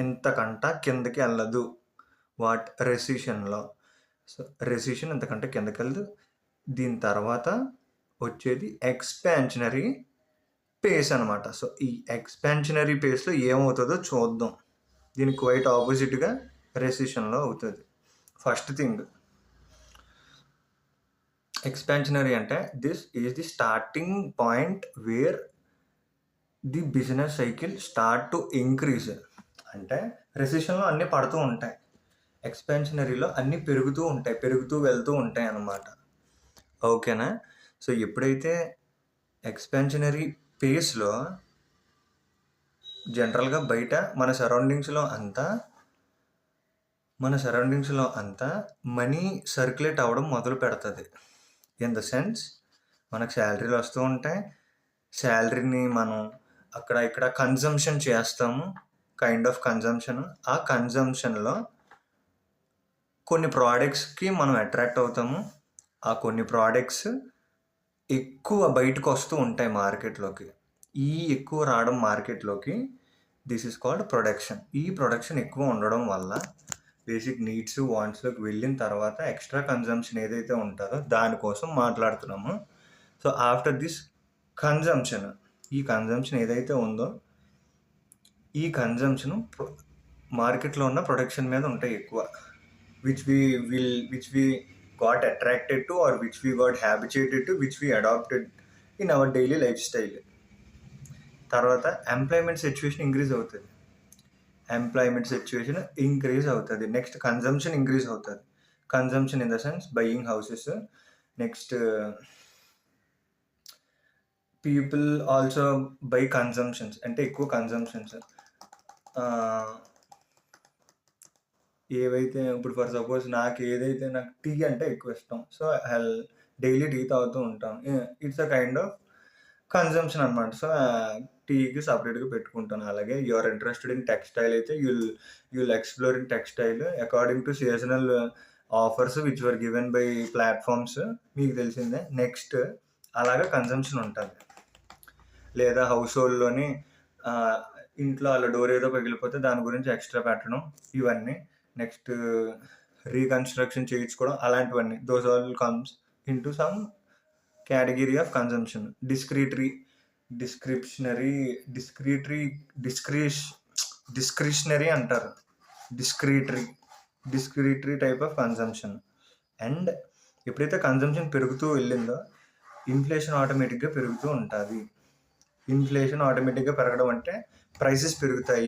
ఇంతకంట కిందకి వెళ్ళదు what రెసిషన్లో. So recession ఇంతకంటే కిందకి వెళ్ళదు. దీని తర్వాత వచ్చేది ఎక్స్పాన్షనరీ పేస్ అనమాట. సో ఈ ఎక్స్పాన్షనరీ పేస్లో ఏమవుతుందో చూద్దాం. దీనికి క్వైట్ ఆపోజిట్గా రెసిషన్లో అవుతుంది. ఫస్ట్ థింగ్, ఎక్స్పాన్షనరీ అంటే this is the starting point where the business cycle start to increase. అంటే రెసిషన్లో అన్నీ పడుతూ ఉంటాయి, ఎక్స్పాన్షనరీలో అన్నీ పెరుగుతూ వెళ్తూ ఉంటాయి అన్నమాట. ఓకేనా? సో ఎప్పుడైతే ఎక్స్పాన్షనరీ పేస్లో జనరల్గా బయట మన సరౌండింగ్స్లో అంతా మనీ సర్క్యులేట్ అవ్వడం మొదలు పెడుతుంది. ఇన్ ద సెన్స్ మనకు శాలరీలు వస్తూ ఉంటాయి, శాలరీని మనం అక్కడ ఇక్కడ కన్జంప్షన్ చేస్తాము, కైండ్ ఆఫ్ కన్జంప్షన్. ఆ కన్జంప్షన్లో కొన్ని ప్రోడక్ట్స్కి మనం అట్రాక్ట్ అవుతాము. ఆ కొన్ని ప్రోడక్ట్స్ ఎక్కువ బయటకు వస్తూ ఉంటాయి మార్కెట్లోకి. ఈ ఎక్కువ రావడం మార్కెట్లోకి, దిస్ ఈజ్ కాల్డ్ ప్రొడక్షన్. ఈ ప్రొడక్షన్ ఎక్కువ ఉండడం వల్ల బేసిక్ నీడ్స్ వాంట్స్లోకి వెళ్ళిన తర్వాత ఎక్స్ట్రా కన్జంప్షన్ ఏదైతే ఉంటుందో దానికోసం మాట్లాడుతున్నాము. సో ఆఫ్టర్ దిస్ కన్జంప్షన్, ఈ కన్జంప్షన్ ఏదైతే ఉందో ఈ కన్జంప్షన్ మార్కెట్లో ఉన్న ప్రొడక్షన్ మీద ఉంటాయి ఎక్కువ, which we got attracted to or which we got habituated to, which we adopted in our daily lifestyle. తర్వాత ఎంప్లాయ్మెంట్ సిచ్యువేషన్ ఇంక్రీజ్ అవుతుంది. నెక్స్ట్ కన్జంప్షన్ ఇంక్రీజ్ అవుతుంది. Consumption in the sense buying houses. Next people also by consumptions, అంటే ఎక్కువ consumptions. ఏవైతే ఇప్పుడు for suppose నాకు tea అంటే ఎక్కువ ఇష్టం, సో డైలీ టీ తాగుతూ ఉంటాను. It's a kind of consumption అనమాట. సో టీకి సపరేట్గా పెట్టుకుంటాను. అలాగే you are interested in textile అయితే you'll explore in textile according to seasonal offers which were given by platforms, మీకు తెలిసిందే. నెక్స్ట్ అలాగే కన్జంప్షన్ ఉంటుంది. లేదా హౌస్ హోల్డ్లోని ఇంట్లో అలా డోర్ ఏదో పగిలిపోతే దాని గురించి ఎక్స్ట్రా పెట్టడం, ఇవన్నీ. నెక్స్ట్ రీకన్స్ట్రక్షన్ చేయించుకోవడం, అలాంటివన్నీ. Those all comes in to some category of consumption. Discretionary అంటారు, డిస్క్రిటరీ టైప్ ఆఫ్ కన్జంప్షన్. అండ్ ఎప్పుడైతే కన్జంప్షన్ పెరుగుతూ వెళ్ళిందో ఇన్ఫ్లేషన్ ఆటోమేటిక్గా పెరుగుతూ ఉంటుంది. ఇన్ఫ్లేషన్ ఆటోమేటిక్గా పెరగడం అంటే ప్రైసెస్ పెరుగుతాయి.